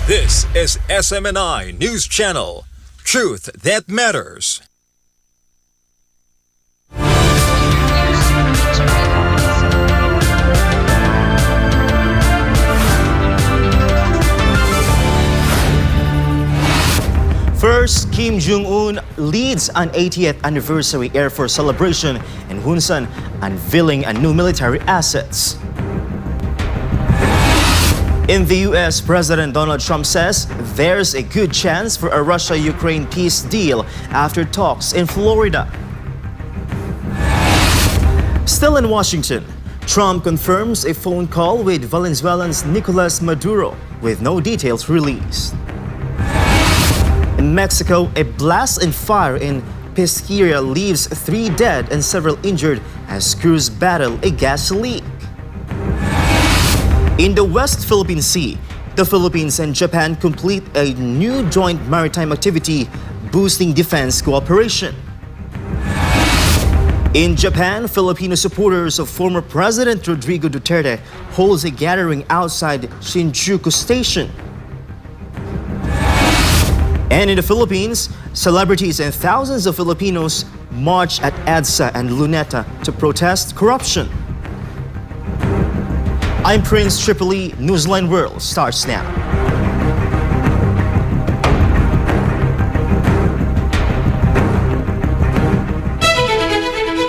This is SMNI News Channel. Truth that matters. First, Kim Jong-un leads an 80th anniversary Air Force celebration in Wonsan, unveiling a new military assets. In the US, President Donald Trump says there's a good chance for a Russia-Ukraine peace deal after talks in Florida. Still in Washington, Trump confirms a phone call with Venezuelan's Nicolas Maduro, with no details released. In Mexico, a blast and fire in Pesqueria leaves 3 dead and several injured as crews battle a gas leak. In the West Philippine Sea, the Philippines and Japan complete a new joint maritime activity, boosting defense cooperation. In Japan, Filipino supporters of former President Rodrigo Duterte holds a gathering outside Shinjuku Station. And in the Philippines, celebrities and thousands of Filipinos march at EDSA and Luneta to protest corruption. I'm Prince Tripoli. Newsline World starts now.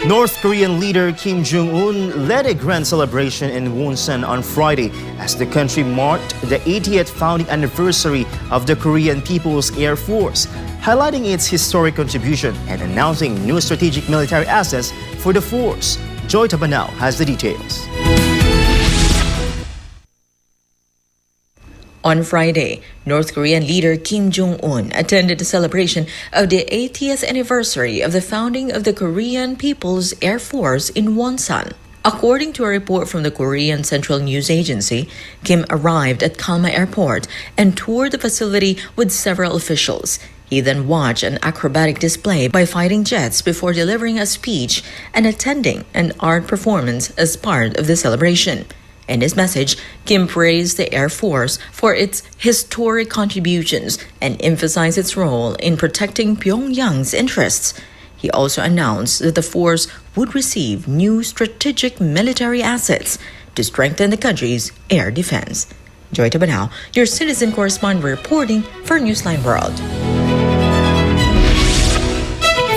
North Korean leader Kim Jong-un led a grand celebration in Wonsan on Friday as the country marked the 80th founding anniversary of the Korean People's Air Force, highlighting its historic contribution and announcing new strategic military assets for the force. Joy Tabanao has the details. On Friday, North Korean leader Kim Jong-un attended the celebration of the 80th anniversary of the founding of the Korean People's Air Force in Wonsan. According to a report from the Korean Central News Agency, Kim arrived at Kama Airport and toured the facility with several officials. He then watched an acrobatic display by fighting jets before delivering a speech and attending an art performance as part of the celebration. In his message, Kim praised the Air Force for its historic contributions and emphasized its role in protecting Pyongyang's interests. He also announced that the force would receive new strategic military assets to strengthen the country's air defense. Joy Tabanao, your citizen correspondent reporting for Newsline World.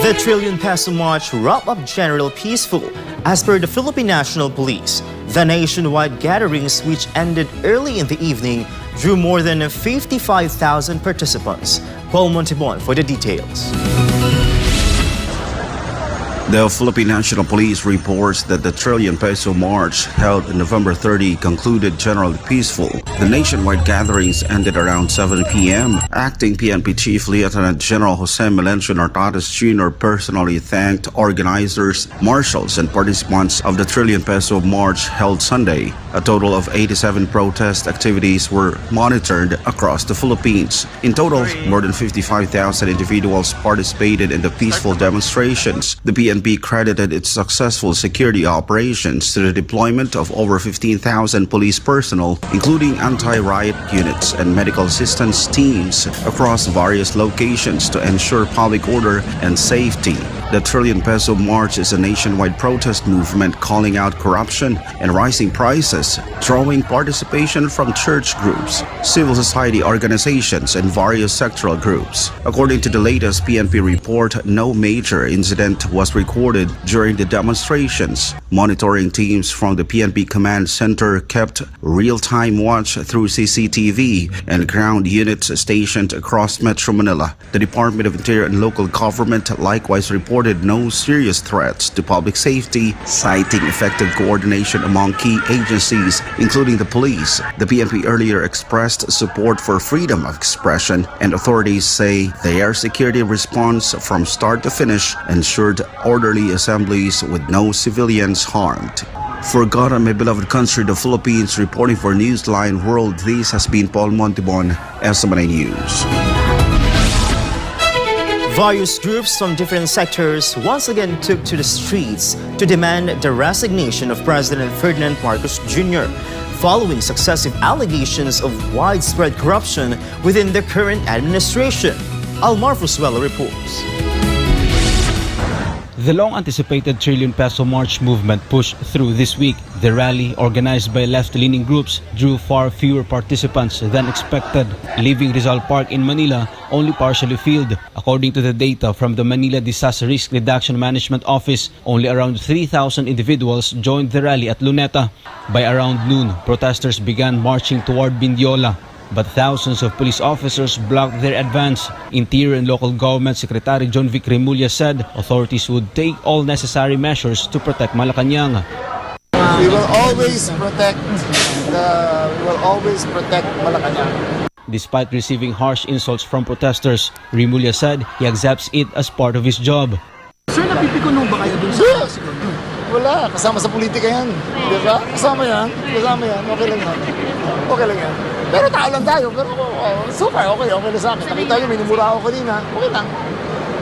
The Trillion Peso March wrapped up generally peaceful. As per the Philippine National Police, the nationwide gatherings, which ended early in the evening, drew more than 55,000 participants. Paul Montibon for the details. The Philippine National Police reports that the Trillion Peso March held on November 30 concluded generally peaceful. The nationwide gatherings ended around 7 p.m. Acting PNP Chief Lieutenant General Jose Melencio Nartates Jr. personally thanked organizers, marshals, and participants of the Trillion Peso March held Sunday. A total of 87 protest activities were monitored across the Philippines. In total, more than 55,000 individuals participated in the peaceful demonstrations. The PNP credited its successful security operations to the deployment of over 15,000 police personnel, including anti-riot units and medical assistance teams across various locations to ensure public order and safety. The Trillion Peso March is a nationwide protest movement calling out corruption and rising prices, drawing participation from church groups, civil society organizations, and various sectoral groups. According to the latest PNP report, no major incident was recorded during the demonstrations. Monitoring teams from the PNP Command Center kept real-time watch through CCTV and ground units stationed across Metro Manila. The Department of Interior and Local Government likewise reported no serious threats to public safety, citing effective coordination among key agencies, including the police. The PNP earlier expressed support for freedom of expression, and authorities say their security response from start to finish ensured orderly assemblies with no civilians harmed. For God and my beloved country, the Philippines, reporting for Newsline World, this has been Paul Montibon, SMNI News. Various groups from different sectors once again took to the streets to demand the resignation of President Ferdinand Marcos Jr. following successive allegations of widespread corruption within the current administration. Almar Fusuelo reports. The long-anticipated trillion peso march movement pushed through this week. The rally, organized by left-leaning groups, drew far fewer participants than expected, leaving Rizal Park in Manila only partially filled. According to the data from the Manila Disaster Risk Reduction Management Office, only around 3,000 individuals joined the rally at Luneta. By around noon, protesters began marching toward Bindiola, but thousands of police officers blocked their advance. Interior and Local Government Secretary John Vic Remulla said authorities would take all necessary measures to protect Malacanang. We will always protect Malacanang. Despite receiving harsh insults from protesters, Remulla said he accepts it as part of his job. Sir, napipikuno ba kayo dun sa segundo? Wala, kasama sa politika yan. Di ba? Kasama yan. Okay lang yan. Pero tao lang tayo. Pero super, okay lang sa akin. Nakita nyo, minumura ako kanina. Okay lang.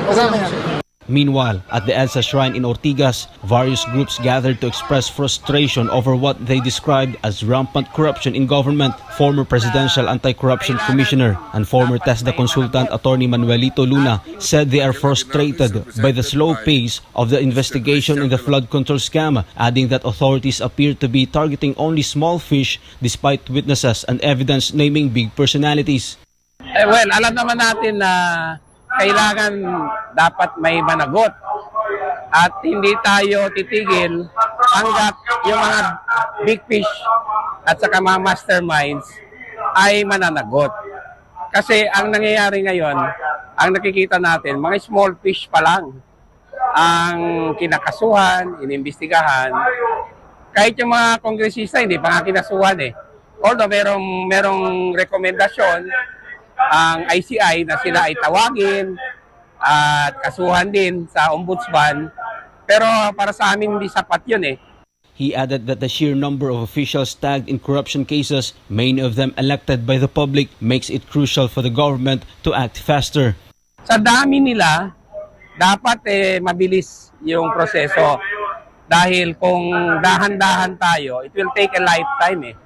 Kasama yan. Meanwhile, at the EDSA Shrine in Ortigas, various groups gathered to express frustration over what they described as rampant corruption in government. Former Presidential Anti-Corruption Commissioner and former TESDA consultant Attorney Manuelito Luna said they are frustrated by the slow pace of the investigation in the flood control scam, adding that authorities appear to be targeting only small fish despite witnesses and evidence naming big personalities. Well, alam naman natin na kailangan dapat may managot at hindi tayo titigil hanggat yung mga big fish at saka mga masterminds ay mananagot. Kasi ang nangyayari ngayon, ang nakikita natin, mga small fish pa lang ang kinakasuhan, inimbestigahan. Kahit yung mga kongresista, hindi pa nga kinasuhan eh. Although merong rekomendasyon ang ICI na sila ay tawagin at kasuhan din sa ombudsman, pero para sa amin hindi sapat yun eh. He added that the sheer number of officials tagged in corruption cases, many of them elected by the public, makes it crucial for the government to act faster. Sa dami nila, dapat mabilis yung proseso dahil kung dahan-dahan tayo, it will take a lifetime eh.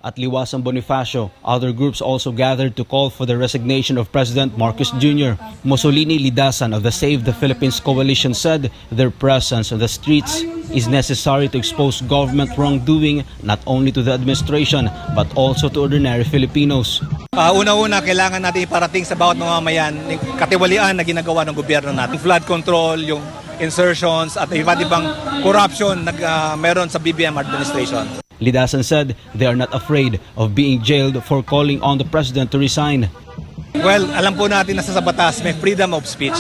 At Liwasang Bonifacio, other groups also gathered to call for the resignation of President Marcos Jr. Mussolini Lidasan of the Save the Philippines Coalition said their presence on the streets is necessary to expose government wrongdoing not only to the administration but also to ordinary Filipinos. Una-una, kailangan natin iparating sa bawat mamamayan yung katiwalian na ginagawa ng gobyerno natin. Flood control, yung insertions at iba't ibang corruption na meron sa BBM administration. Lidasan said they are not afraid of being jailed for calling on the president to resign. Well, alam po natin na sa batas may freedom of speech.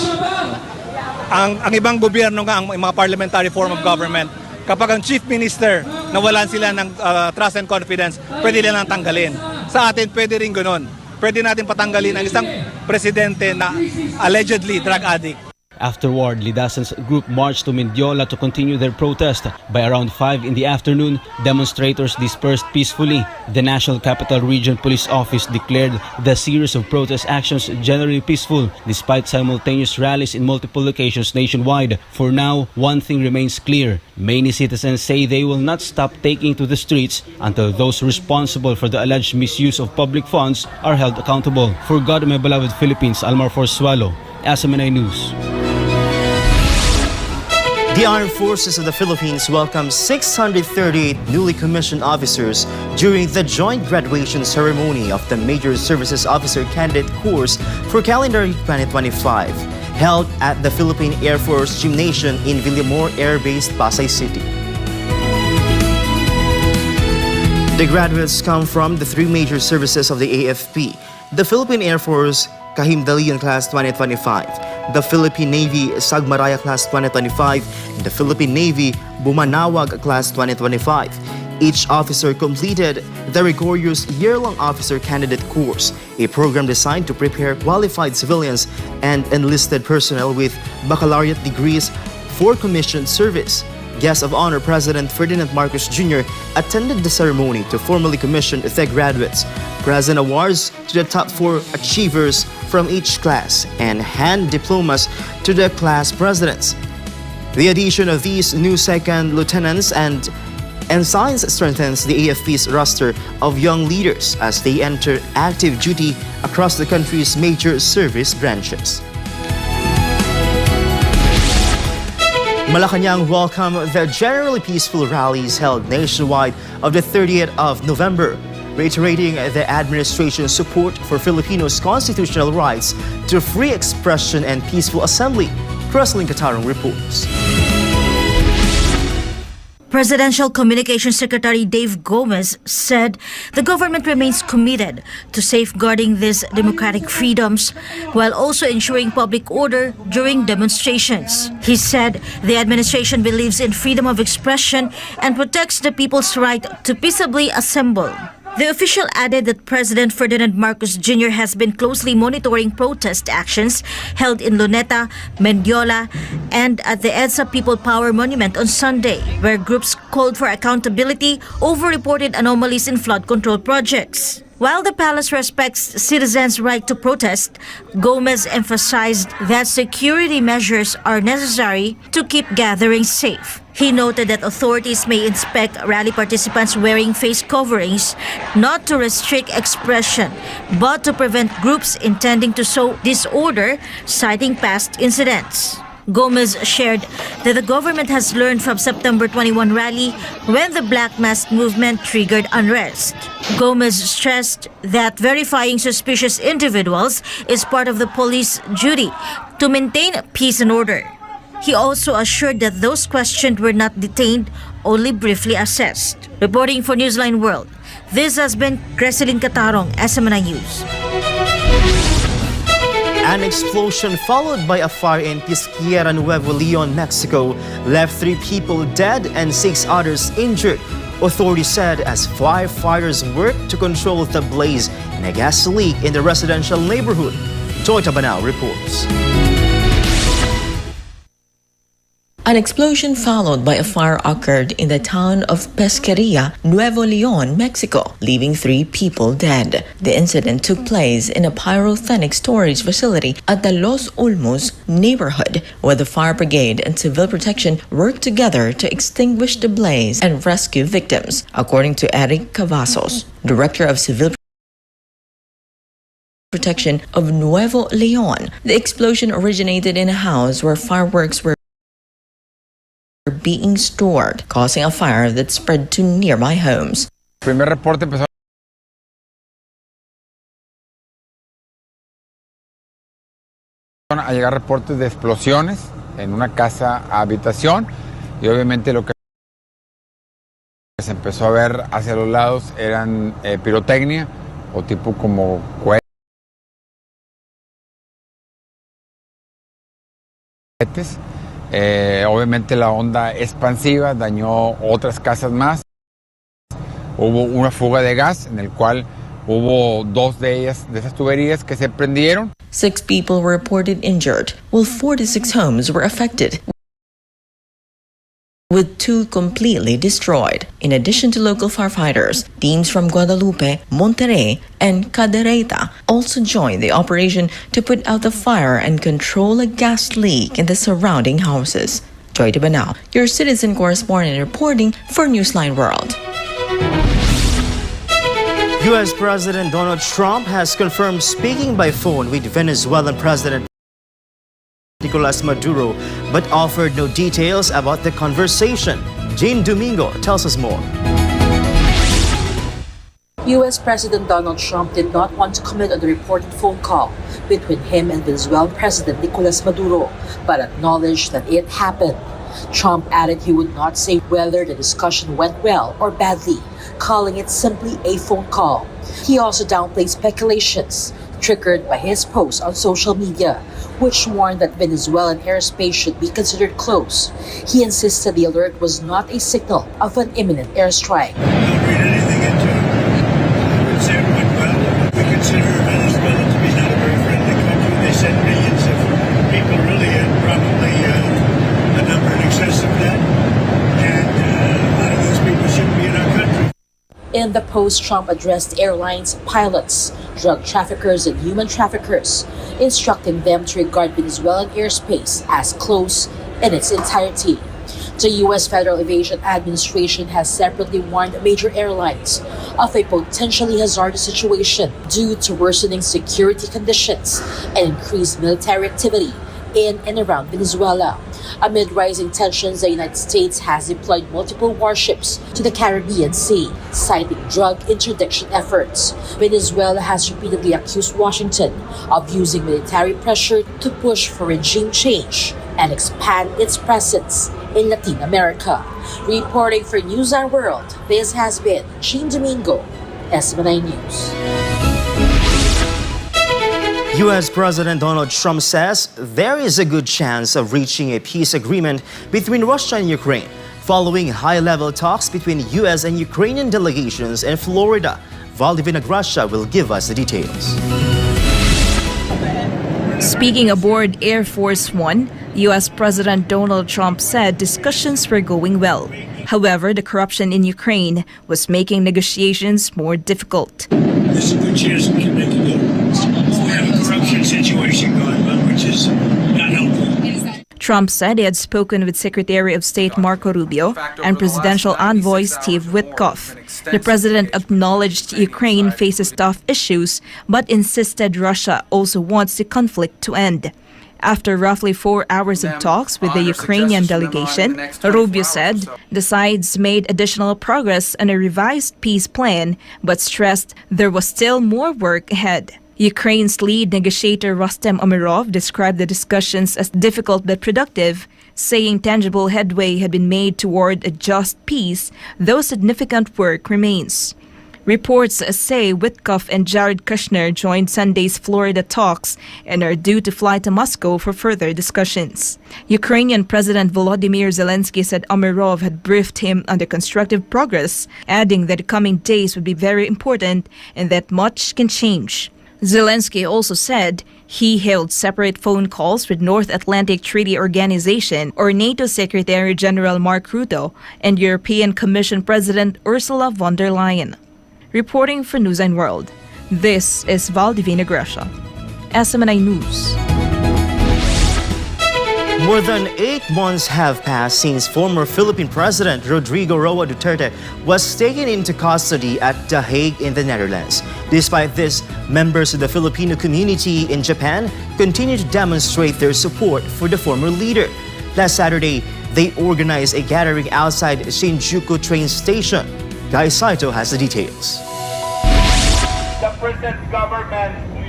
Ang ibang gobyerno nga, ang mga parliamentary form of government, kapag ang chief minister nawalan sila ng trust and confidence, pwede nilang tanggalin. Sa atin, pwede rin ganoon. Pwede natin patanggalin ang isang presidente na allegedly drug addict. Afterward, Lidasan's group marched to Mindiola to continue their protest. By around 5 in the afternoon, demonstrators dispersed peacefully. The National Capital Region Police Office declared the series of protest actions generally peaceful, despite simultaneous rallies in multiple locations nationwide. For now, one thing remains clear. Many citizens say they will not stop taking to the streets until those responsible for the alleged misuse of public funds are held accountable. For God, my beloved Philippines, Almar Fusuelo, SMNI News. The Armed Forces of the Philippines welcomed 638 newly commissioned officers during the joint graduation ceremony of the Major Services Officer Candidate course for calendar 2025, held at the Philippine Air Force Gymnasium in Villamor Air Base, Pasay City. The graduates come from the three major services of the AFP, the Philippine Air Force Kahimdalian Class 2025, the Philippine Navy Sagmaraya Class 2025, and the Philippine Navy Bumanawag Class 2025. Each officer completed the rigorous year-long officer candidate course, a program designed to prepare qualified civilians and enlisted personnel with baccalaureate degrees for commissioned service. Guest of Honor President Ferdinand Marcos Jr. attended the ceremony to formally commission the graduates, present awards to the top 4 achievers from each class, and hand diplomas to the class presidents. The addition of these new second lieutenants and And science strengthens the AFP's roster of young leaders as they enter active duty across the country's major service branches. Malacanang welcomed the generally peaceful rallies held nationwide of the 30th of November, reiterating the administration's support for Filipinos' constitutional rights to free expression and peaceful assembly. Creslin Catarong reports. Presidential Communications Secretary Dave Gomez said the government remains committed to safeguarding these democratic freedoms while also ensuring public order during demonstrations. He said the administration believes in freedom of expression and protects the people's right to peaceably assemble. The official added that President Ferdinand Marcos Jr. has been closely monitoring protest actions held in Luneta, Mendiola, and at the EDSA People Power Monument on Sunday, where groups called for accountability over reported anomalies in flood control projects. While the palace respects citizens' right to protest, Gomez emphasized that security measures are necessary to keep gatherings safe. He noted that authorities may inspect rally participants wearing face coverings, not to restrict expression, but to prevent groups intending to sow disorder, citing past incidents. Gomez shared that the government has learned from September 21 rally when the Black Mask movement triggered unrest. Gomez stressed that verifying suspicious individuals is part of the police duty to maintain peace and order. He also assured that those questioned were not detained, only briefly assessed. Reporting for Newsline World, this has been Creslin Catarong, SMNI News. An explosion followed by a fire in Pesquera, Nuevo Leon, Mexico left 3 people dead and 6 others injured, authorities said, as firefighters worked to control the blaze in a gas leak in the residential neighborhood. Joy Tabanao reports. An explosion followed by a fire occurred in the town of Pesqueria, Nuevo Leon, Mexico, leaving 3 people dead. The incident took place in a pyrotechnic storage facility at the Los Olmos neighborhood, where the fire brigade and civil protection worked together to extinguish the blaze and rescue victims, according to Eric Cavazos, director of civil protection of Nuevo Leon. The explosion originated in a house where fireworks were being stored, causing a fire that spread to nearby homes. Primer reporte empezó a llegar reportes de explosiones en una casa habitación y obviamente lo que se empezó a ver hacia los lados eran pirotecnia o tipo como cohetes. Obviamente la onda expansiva dañó otras casas más. Hubo una fuga de gas en el cual hubo 2 de ellas, de esas tuberías que se prendieron. 6 people were reported injured, while 46 homes were affected, with 2 completely destroyed. In addition to local firefighters, teams from Guadalupe, Monterrey, and Cadereyta also joined the operation to put out the fire and control a gas leak in the surrounding houses. Joy Tabanao, your citizen correspondent reporting for Newsline World. U.S. President Donald Trump has confirmed speaking by phone with Venezuelan President Nicolas Maduro, but offered no details about the conversation. Jane Domingo tells us more. U.S. President Donald Trump did not want to comment on the reported phone call between him and Venezuelan President Nicolas Maduro, but acknowledged that it happened. Trump added he would not say whether the discussion went well or badly, calling it simply a phone call. He also downplayed speculations triggered by his post on social media, which warned that Venezuelan airspace should be considered close. He insisted the alert was not a signal of an imminent airstrike. I don't read anything into it. I would say it went well. We consider Venezuela to be not a very friendly country. They sent millions of people really in, probably a number in excess of that. And a lot of those people shouldn't be in our country. In the post, Trump addressed airlines, pilots, drug traffickers, and human traffickers, instructing them to regard Venezuelan airspace as close in its entirety. The U.S. Federal Aviation Administration has separately warned major airlines of a potentially hazardous situation due to worsening security conditions and increased military activity in and around Venezuela. Amid rising tensions, the United States has deployed multiple warships to the Caribbean Sea, citing drug interdiction efforts. Venezuela has repeatedly accused Washington of using military pressure to push for regime change and expand its presence in Latin America. Reporting for Newsline World, this has been Jean Domingo, SMNI News. U.S. President Donald Trump says there is a good chance of reaching a peace agreement between Russia and Ukraine following high-level talks between U.S. and Ukrainian delegations in Florida. Valdivina Gracia will give us the details. Speaking aboard Air Force One, U.S. President Donald Trump said discussions were going well. However, the corruption in Ukraine was making negotiations more difficult. There's a good chance we can make a deal. We have a corruption situation going on, which is not helpful. Trump said he had spoken with Secretary of State Marco Rubio and Presidential Envoy Steve Witkoff. The president acknowledged Ukraine faces tough issues, but insisted Russia also wants the conflict to end. After roughly 4 hours of talks with the Ukrainian delegation, Rubio said the sides made additional progress on a revised peace plan, but stressed there was still more work ahead. Ukraine's lead negotiator Rustem Umerov described the discussions as difficult but productive, saying tangible headway had been made toward a just peace, though significant work remains. Reports say Witkoff and Jared Kushner joined Sunday's Florida talks and are due to fly to Moscow for further discussions. Ukrainian President Volodymyr Zelensky said Umerov had briefed him on the constructive progress, adding that the coming days would be very important and that much can change. Zelensky also said he held separate phone calls with North Atlantic Treaty Organization or NATO Secretary General Mark Rutte and European Commission President Ursula von der Leyen. Reporting for Newsline World, this is Valdivina Gracia, SMNI News. More than 8 months have passed since former Philippine President Rodrigo Roa Duterte was taken into custody at The Hague in the Netherlands. Despite this, members of the Filipino community in Japan continue to demonstrate their support for the former leader. Last Saturday, they organized a gathering outside Shinjuku train station. Guy Saito has the details.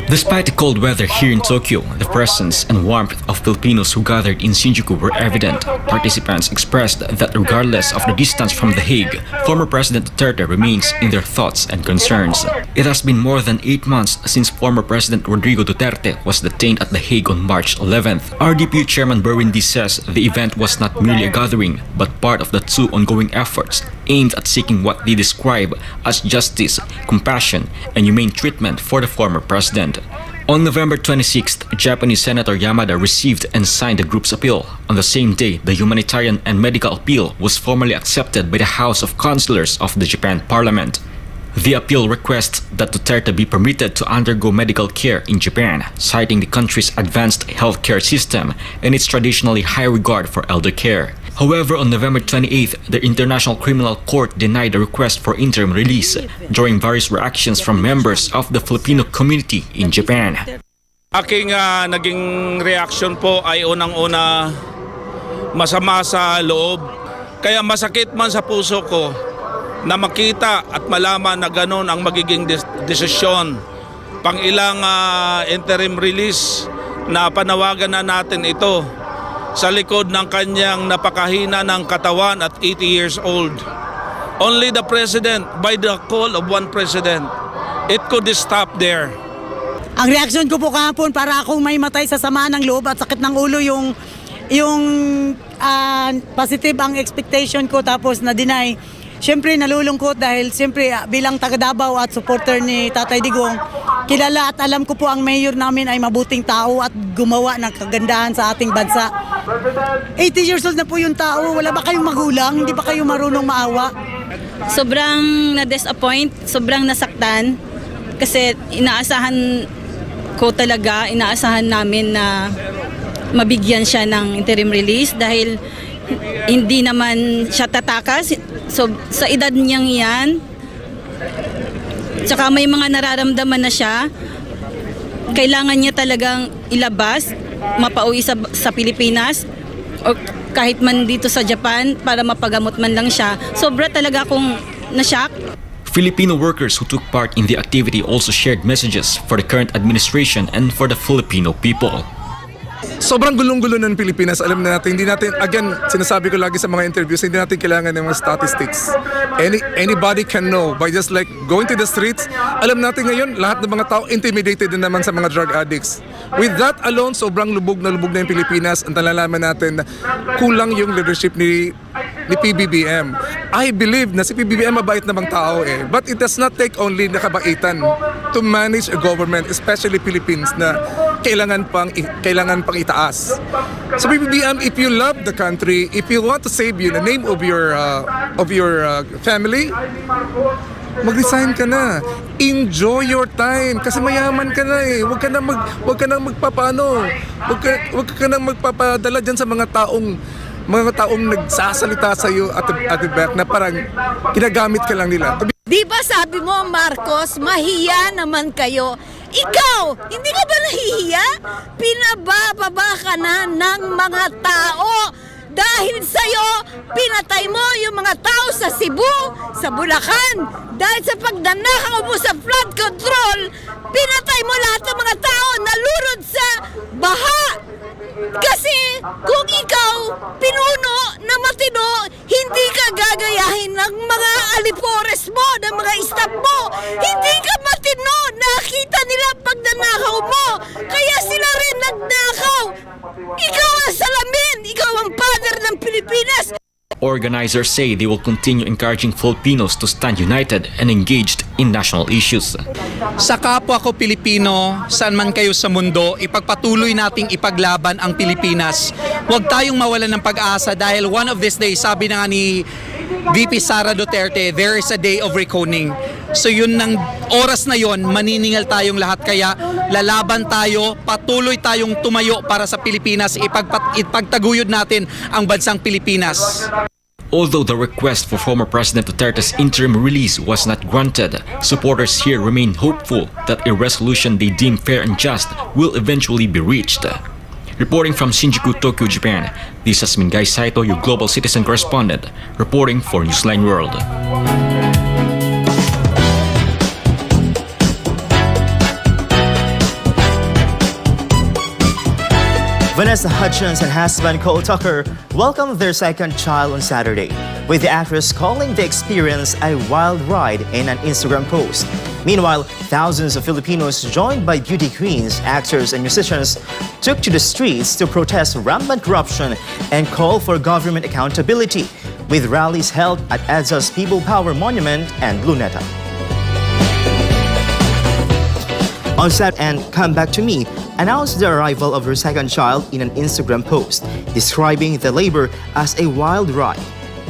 Despite the cold weather here in Tokyo, the presence and warmth of Filipinos who gathered in Shinjuku were evident. Participants expressed that regardless of the distance from The Hague, former President Duterte remains in their thoughts and concerns. It has been more than 8 months since former President Rodrigo Duterte was detained at The Hague on March 11th. RDPU Chairman Berwin D says the event was not merely a gathering, but part of the two ongoing efforts aimed at seeking what they describe as justice, compassion, and humane treatment for the former president. On November 26th, Japanese Senator Yamada received and signed the group's appeal. On the same day, the humanitarian and medical appeal was formally accepted by the House of Councillors of the Japan Parliament. The appeal requests that Duterte be permitted to undergo medical care in Japan, citing the country's advanced healthcare system and its traditionally high regard for elder care. However, on November 28th, the International Criminal Court denied the request for interim release, drawing various reactions from members of the Filipino community in Japan. Aking naging reaction po ay unang-una masama sa loob. Kaya masakit man sa puso ko na makita at malaman na ganun ang magiging desisyon. Pang-ilang interim release na panawagan na natin ito sa likod ng kanyang napakahina ng katawan at 80 years old. Only the president, by the call of one president, it could stop there. Ang reaksyon ko po kahapon para akong may matay sa sama ng loob at sakit ng ulo yung positive ang expectation ko tapos na-deny. Siyempre nalulungkot dahil siyempre bilang taga Davao at supporter ni Tatay Digong, kilala at alam ko po ang mayor namin ay mabuting tao at gumawa ng kagandahan sa ating bansa. 80 years old na po yung tao, wala ba kayong magulang? Hindi ba kayo marunong maawa? Sobrang na-disappoint, sobrang nasaktan kasi inaasahan namin na mabigyan siya ng interim release dahil hindi naman siya tatakas. So sa edad niyang yan, tsaka may mga nararamdaman na siya, kailangan niya talagang ilabas, mapauwi sa Pilipinas o kahit man dito sa Japan para mapagamot man lang siya. Sobra talaga akong na-shock. Filipino workers who took part in the activity also shared messages for the current administration and for the Filipino people. Sobrang gulong-gulo ng Pilipinas. Alam na natin, hindi natin, again, sinasabi ko lagi sa mga interviews, hindi natin kailangan ng mga statistics. Anybody can know by just like going to the streets. Alam natin ngayon, lahat ng mga tao intimidated din naman sa mga drug addicts. With that alone, sobrang lubog na yung Pilipinas. Ang nalalaman natin na kulang yung leadership ni PBBM. I believe na si PBBM mabait namang tao eh. But it does not take only nakabaitan to manage a government, especially Philippines, na kailangan pang itaas. So PBBM, if you love the country, if you want to save you the name of your family, mag-resign ka na. Enjoy your time kasi mayaman ka na eh. Huwag ka nang magpapadala diyan sa mga taong nagsasalita sa iyo at the back na parang ginagamit ka lang nila. Di ba sabi mo, Marcos, mahiya naman kayo? Ikaw, hindi ka ba nahihiya? Pinabababa ka na ng mga tao. Dahil sa'yo, pinatay mo yung mga tao sa Cebu, sa Bulacan. Dahil sa pagdanakaw mo sa flood control, pinatay mo lahat ng mga tao na lurod sa baha. Kasi kung ikaw pinuno na matino, hindi ka gagayahin ng mga alipores mo, ng mga staff mo. Hindi ka matino, nakita nila pagdanakaw mo. Kaya sila rin nagnakaw. Ikaw ang salamin, ikaw ang father ng Pilipinas. Organizers say they will continue encouraging Filipinos to stand united and engaged in national issues. Sa kapwa ko Pilipino, saan man kayo sa mundo, ipagpatuloy nating ipaglaban ang Pilipinas. Huwag tayong mawalan ng pag-asa dahil one of these days, sabi na nga ni VP Sara Duterte, there is a day of reckoning. So yun ng oras na yon, maniningal tayong lahat, kaya lalaban tayo, patuloy tayong tumayo para sa Pilipinas, ipagtaguyod natin ang bansang Pilipinas. Although the request for former President Duterte's interim release was not granted, supporters here remain hopeful that a resolution they deem fair and just will eventually be reached. Reporting from Shinjuku, Tokyo, Japan, this is Mingay Saito, your global citizen correspondent, reporting for Newsline World. Vanessa Hudgens and husband Cole Tucker welcomed their second child on Saturday, with the actress calling the experience a wild ride in an Instagram post. Meanwhile, thousands of Filipinos joined by beauty queens, actors and musicians took to the streets to protest rampant corruption and call for government accountability, with rallies held at EDSA's People Power Monument and Luneta. On Saturday, and Come Back to Me announced the arrival of her second child in an Instagram post, describing the labor as a wild ride.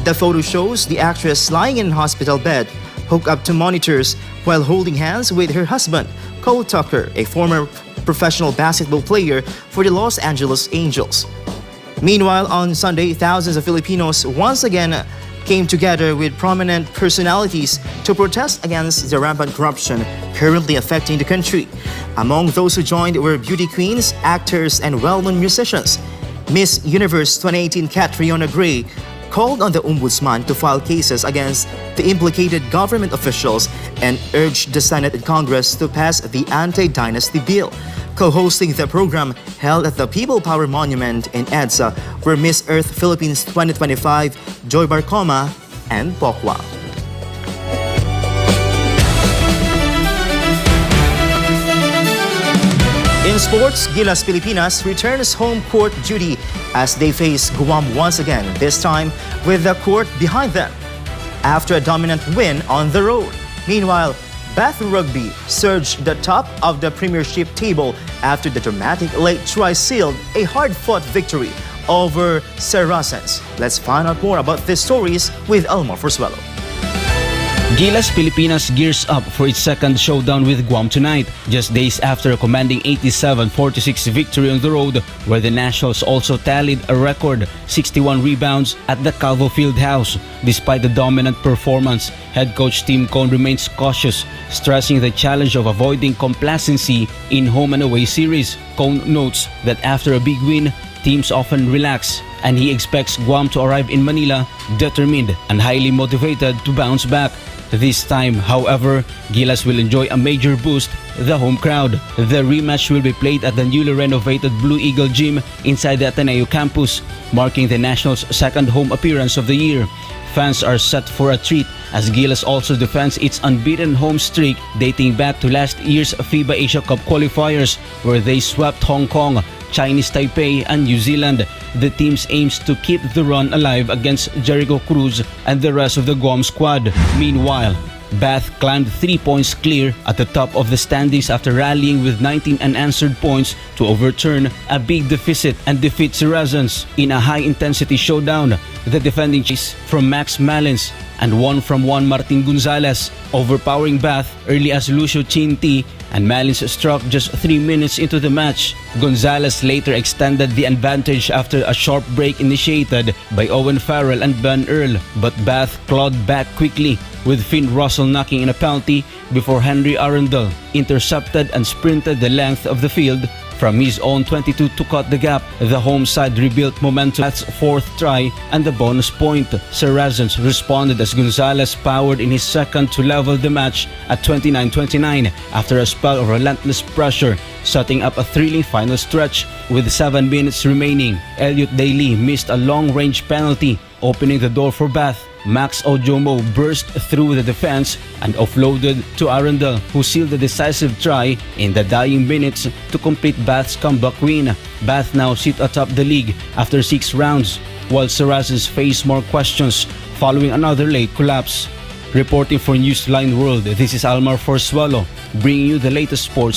The photo shows the actress lying in a hospital bed, hooked up to monitors while holding hands with her husband, Cole Tucker, a former professional basketball player for the Los Angeles Angels. Meanwhile, on Sunday, thousands of Filipinos once again came together with prominent personalities to protest against the rampant corruption currently affecting the country. Among those who joined were beauty queens, actors, and well-known musicians. Miss Universe 2018 Catriona Gray called on the Ombudsman to file cases against the implicated government officials and urged the Senate and Congress to pass the anti-dynasty bill. Co-hosting the program held at the People Power Monument in EDSA were Miss Earth Philippines 2025, Joy Barcoma, and Pokwa. In sports, Gilas Pilipinas returns home court duty as they face Guam once again, this time with the court behind them, after a dominant win on the road. Meanwhile, Bath Rugby surged the top of the Premiership table after the dramatic late try sealed a hard-fought victory over Saracens. Let's find out more about these stories with Elmore Forsuelo. Gilas Pilipinas gears up for its second showdown with Guam tonight, just days after a commanding 87-46 victory on the road, where the Nationals also tallied a record 61 rebounds at the Calvo Fieldhouse. Despite the dominant performance, head coach Tim Cone remains cautious, stressing the challenge of avoiding complacency in home and away series. Cone notes that after a big win, teams often relax, and he expects Guam to arrive in Manila determined and highly motivated to bounce back. This time, however, Gilas will enjoy a major boost, the home crowd. The rematch will be played at the newly renovated Blue Eagle Gym inside the Ateneo campus, marking the Nationals' second home appearance of the year. Fans are set for a treat as Gilas also defends its unbeaten home streak dating back to last year's FIBA Asia Cup qualifiers, where they swept Hong Kong, Chinese Taipei, and New Zealand. The team's aims to keep the run alive against Jericho Cruz and the rest of the Guam squad. Meanwhile, Bath climbed 3 points clear at the top of the standings after rallying with 19 unanswered points to overturn a big deficit and defeat Saracens in a high-intensity showdown. The defending chase from Max Malins and one from Juan Martin Gonzalez, overpowering Bath early as Lucio Chinti and Malins struck just 3 minutes into the match. Gonzalez later extended the advantage after a sharp break initiated by Owen Farrell and Ben Earl, but Bath clawed back quickly, with Finn Russell knocking in a penalty before Henry Arundel intercepted and sprinted the length of the field from his own 22 to cut the gap. The home side rebuilt momentum at fourth try and the bonus point. Saracens responded as Gonzalez powered in his second to level the match at 29-29 after a spell of relentless pressure, setting up a thrilling final stretch. With 7 minutes remaining, Elliot Daly missed a long-range penalty, opening the door for Bath. Max Ojomo burst through the defense and offloaded to Arundel, who sealed the decisive try in the dying minutes to complete Bath's comeback win. Bath now sit atop the league after 6 rounds, while Saracens face more questions following another late collapse. Reporting for Newsline World, this is Almar Forsuelo, bringing you the latest sports.